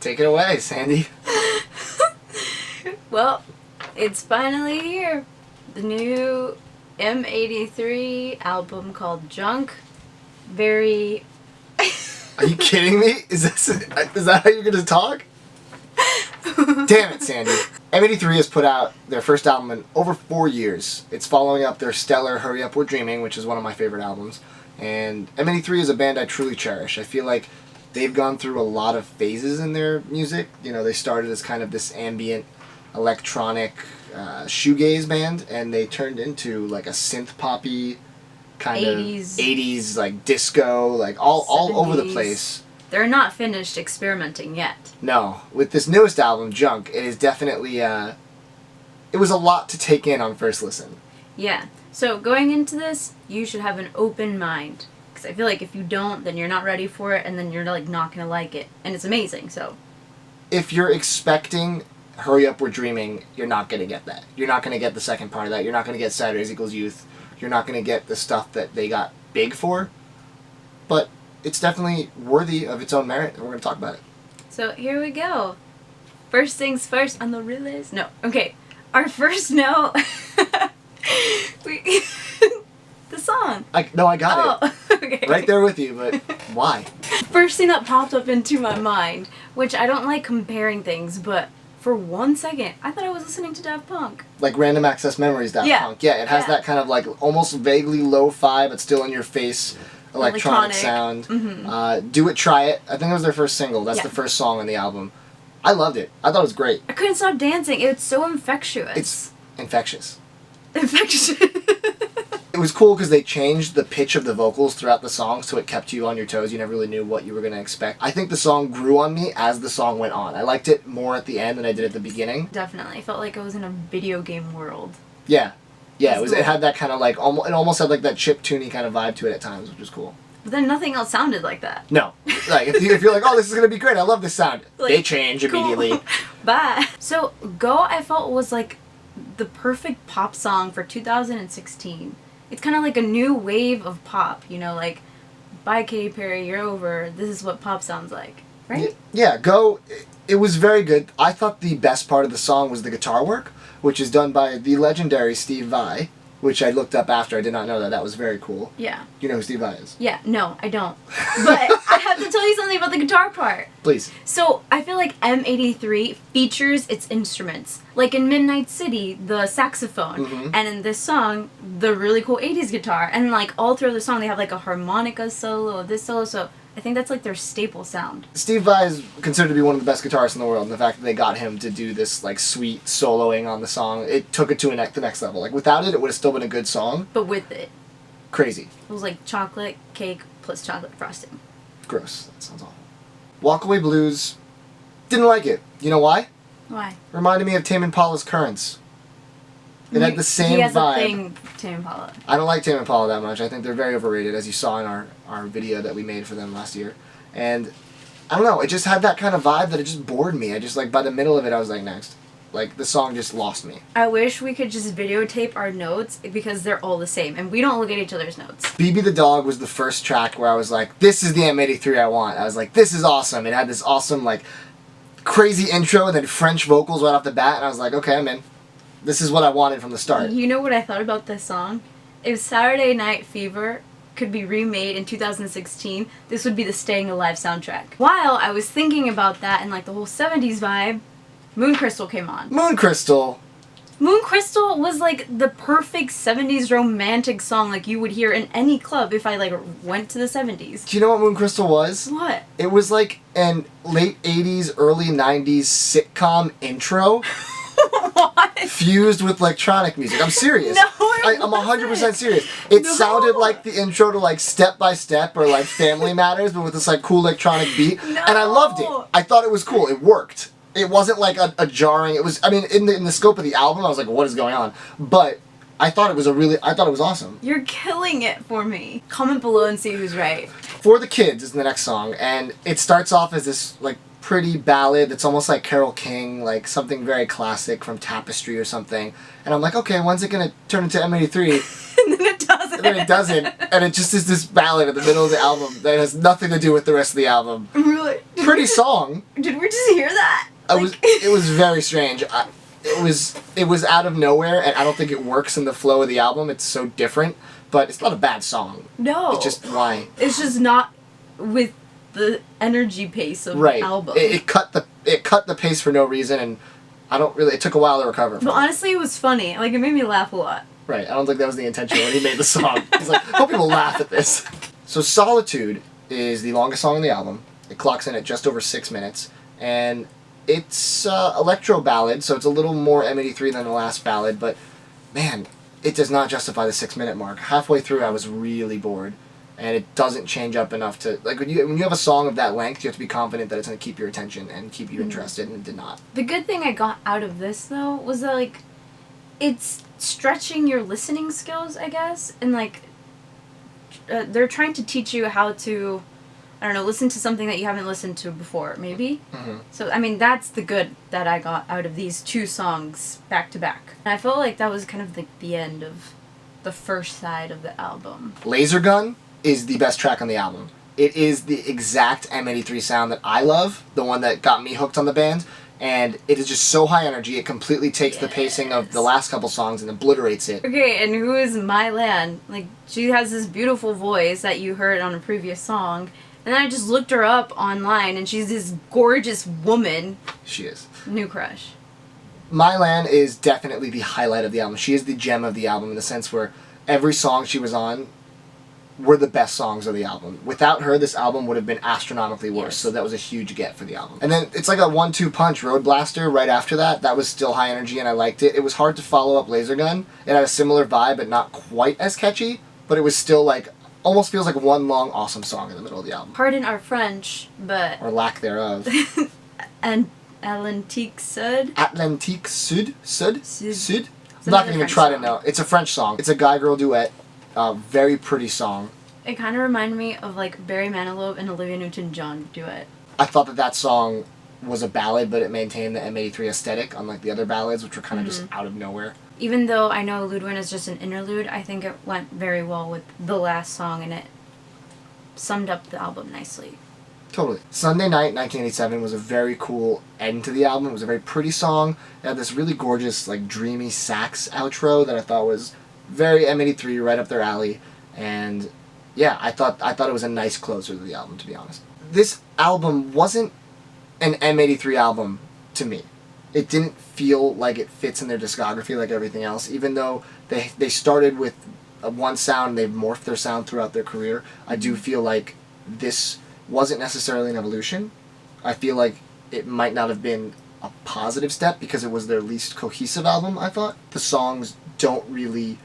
Take it away, Sandy. Well, it's finally here. The new M83 album called Junk. Very... Are you kidding me? Is that how you're gonna talk? Damn it, Sandy. M83 has put out their first album in over 4 years. It's following up their stellar Hurry Up We're Dreaming, which is one of my favorite albums. And M83 is a band I truly cherish. I feel like they've gone through a lot of phases in their music. You know, they started as kind of this ambient, electronic, shoegaze band, and they turned into like a synth poppy kind 80s like disco, like all over the place. They're not finished experimenting yet. No, with this newest album, Junk, it is definitely it was a lot to take in on first listen. Yeah. So going into this, you should have an open mind, because I feel like if you don't, then you're not ready for it, and then you're like not gonna like it, and it's amazing. So if you're expecting Hurry Up We're Dreaming, you're not gonna get that. You're not gonna get the second part of that. You're not gonna get Saturdays Equals Youth. You're not going to get the stuff that they got big for, but it's definitely worthy of its own merit, and we're going to talk about it. So here we go. First things first on the release. No, okay. Our first note. The song. I got it. Okay. Right there with you, but why? First thing that popped up into my mind, which I don't like comparing things, but for 1 second, I thought I was listening to Daft Punk. Like Random Access Memories Daft Punk. Yeah, it has that kind of like almost vaguely lo-fi, but still in your face electronic sound. Mm-hmm. Do It, Try It. I think that was their first single. That's the first song on the album. I loved it. I thought it was great. I couldn't stop dancing. It's so infectious. It's infectious. Infectious. It was cool because they changed the pitch of the vocals throughout the song, so it kept you on your toes. You never really knew what you were going to expect. I think the song grew on me as the song went on. I liked it more at the end than I did at the beginning. Definitely. I felt like I was in a video game world. Yeah. Yeah, Cool. It had that kind of like, it almost had like that chiptune-y kind of vibe to it at times, which was cool. But then nothing else sounded like that. No. Like, if you're like, oh, this is going to be great, I love this sound. Like, they change immediately. Cool. Bye. So, Go, I felt, was like the perfect pop song for 2016. It's kind of like a new wave of pop, you know, like, bye Katy Perry, you're over, this is what pop sounds like, right? Yeah, Go, it was very good. I thought the best part of the song was the guitar work, which is done by the legendary Steve Vai, which I looked up after. I did not know that. That was very cool. Yeah. You know who Steve Vai is? Yeah, no, I don't. But I have to tell you something about the guitar part. Please. So, I feel like M83 features its instruments. Like in Midnight City, the saxophone. And in this song, the really cool 80s guitar. And like all through the song, they have like a harmonica solo, this solo, so I think that's like their staple sound. Steve Vai is considered to be one of the best guitarists in the world, and the fact that they got him to do this like sweet soloing on the song, it took it to the next level. Like without it, it would have still been a good song. But with it. Crazy. It was like chocolate cake plus chocolate frosting. Gross. That sounds awful. Walkaway Blues, didn't like it. You know why? Why? Reminded me of Tame Impala's Currents. It had the same vibe. He has a thing, Tame Impala. I don't like Tame Impala that much. I think they're very overrated, as you saw in our video that we made for them last year. And I don't know, it just had that kind of vibe that it just bored me. I just, like, by the middle of it, I was like, next. Like, the song just lost me. I wish we could just videotape our notes because they're all the same, and we don't look at each other's notes. BB the Dog was the first track where I was like, this is the M83 I want. I was like, this is awesome. It had this awesome, like, crazy intro and then French vocals right off the bat, and I was like, okay, I'm in. This is what I wanted from the start. You know what I thought about this song? If Saturday Night Fever could be remade in 2016, this would be the Staying Alive soundtrack. While I was thinking about that and like the whole 70s vibe, Moon Crystal came on. Moon Crystal. Moon Crystal was like the perfect 70s romantic song like you would hear in any club if I like went to the 70s. Do you know what Moon Crystal was? What? It was like an late 80s, early 90s sitcom intro. What? Fused with electronic music. I'm serious. No, I'm 100% serious. It sounded like the intro to like Step by Step or like Family Matters, but with this like cool electronic beat. No. And I loved it. I thought it was cool. It worked. It wasn't like a jarring. It was. I mean, in the scope of the album, I was like, what is going on? But I thought it was awesome. You're killing it for me. Comment below and see who's right. For the Kids is the next song, and it starts off as this like pretty ballad that's almost like Carole King, like something very classic from Tapestry or something. And I'm like, okay, when's it gonna turn into M83? And then it doesn't. and then it doesn't, and it just is this ballad in the middle of the album that has nothing to do with the rest of the album. Really? Pretty song. Did we just hear that? It was very strange. It was out of nowhere, and I don't think it works in the flow of the album. It's so different, but it's not a bad song. No. It's just why. It's just not with the energy pace of Right. the album. It cut the pace for no reason, and it took a while to recover from But it. honestly, it was funny. Like, it made me laugh a lot. Right. I don't think that was the intention when he made the song. He's like, hope people laugh at this. So Solitude is the longest song on the album. It clocks in at just over 6 minutes, and it's electro ballad, so it's a little more M83 than the last ballad, but man, it does not justify the 6-minute mark. Halfway through, I was really bored, and it doesn't change up enough to, like, when you have a song of that length, you have to be confident that it's going to keep your attention and keep you interested, and it did not. The good thing I got out of this, though, was that, like, it's stretching your listening skills, I guess, and, like, they're trying to teach you how to, I don't know, listen to something that you haven't listened to before, maybe? Mm-hmm. So, I mean, that's the good that I got out of these two songs back to back. And I felt like that was kind of the end of the first side of the album. Laser Gun is the best track on the album. It is the exact M83 sound that I love, the one that got me hooked on the band, and it is just so high energy, it completely takes the pacing of the last couple songs and obliterates it. Okay, and who is Mylan? Like, she has this beautiful voice that you heard on a previous song, and then I just looked her up online, and she's this gorgeous woman. She is. New crush. Mylan is definitely the highlight of the album. She is the gem of the album in the sense where every song she was on were the best songs of the album. Without her, this album would have been astronomically worse, Yes. so that was a huge get for the album. And then it's like a 1-2 punch. Road Blaster right after that, that was still high energy and I liked it. It was hard to follow up Laser Gun. It had a similar vibe, but not quite as catchy, but it was still like, almost feels like one long awesome song in the middle of the album. Pardon our French, but... Or lack thereof. and Atlantique Sud? Atlantique Sud? Sud? Sud. Sud? It's I'm not another gonna even French try to song. know. It's a French song. It's a guy-girl duet. Very pretty song. It kind of reminded me of, like, Barry Manilow and Olivia Newton-John duet. I thought that song was a ballad, but it maintained the M83 aesthetic, unlike the other ballads, which were kind of just out of nowhere. Even though I know Ludwig is just an interlude, I think it went very well with the last song, and it summed up the album nicely. Totally. Sunday Night, 1987, was a very cool end to the album. It was a very pretty song. It had this really gorgeous, like, dreamy sax outro that I thought was very M83, right up their alley. And yeah, I thought it was a nice closer to the album, to be honest. This album wasn't an M83 album to me. It didn't feel like it fits in their discography like everything else, even though they started with one sound and they've morphed their sound throughout their career. I do feel like this wasn't necessarily an evolution. I feel like it might not have been a positive step because it was their least cohesive album, I thought. The songs don't really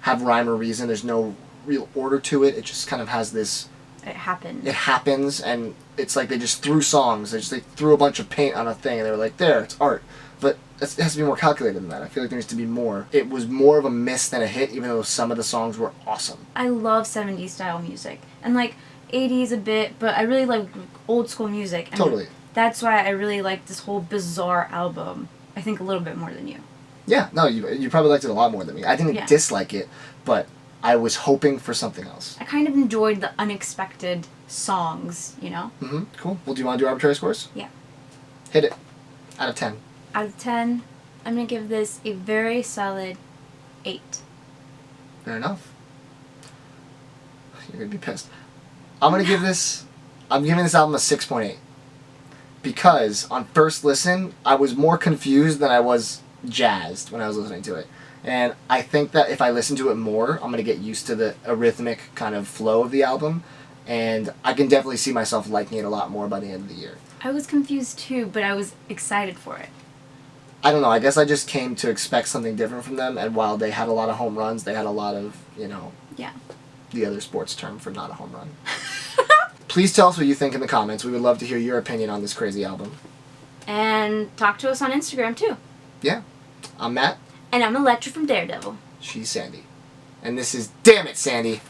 have rhyme or reason. There's no real order to it. It just kind of has this... It happened. It happens, and it's like they just threw songs. They threw a bunch of paint on a thing, and they were like, there, it's art. But it has to be more calculated than that. I feel like there needs to be more. It was more of a miss than a hit, even though some of the songs were awesome. I love 70s style music. And, like, 80s a bit, but I really like old school music. And Totally. that's why I really like this whole bizarre album. I think a little bit more than you. Yeah, no, you probably liked it a lot more than me. I didn't dislike it, but I was hoping for something else. I kind of enjoyed the unexpected songs, you know? Mm-hmm, cool. Well, do you want to do arbitrary scores? Yeah. Hit it. Out of 10. Out of 10, I'm going to give this a very solid 8. Fair enough. You're going to be pissed. I'm giving this album a 6.8. Because on first listen, I was more confused than I was jazzed when I was listening to it. And I think that if I listen to it more, I'm going to get used to the rhythmic kind of flow of the album. And I can definitely see myself liking it a lot more by the end of the year. I was confused too, but I was excited for it. I don't know, I guess I just came to expect something different from them, and while they had a lot of home runs, they had a lot of, Yeah. the other sports term for not a home run. Please tell us what you think in the comments. We would love to hear your opinion on this crazy album. And talk to us on Instagram too. Yeah. I'm Matt. And I'm Electra from Daredevil. She's Sandy. And this is Damn It, Sandy!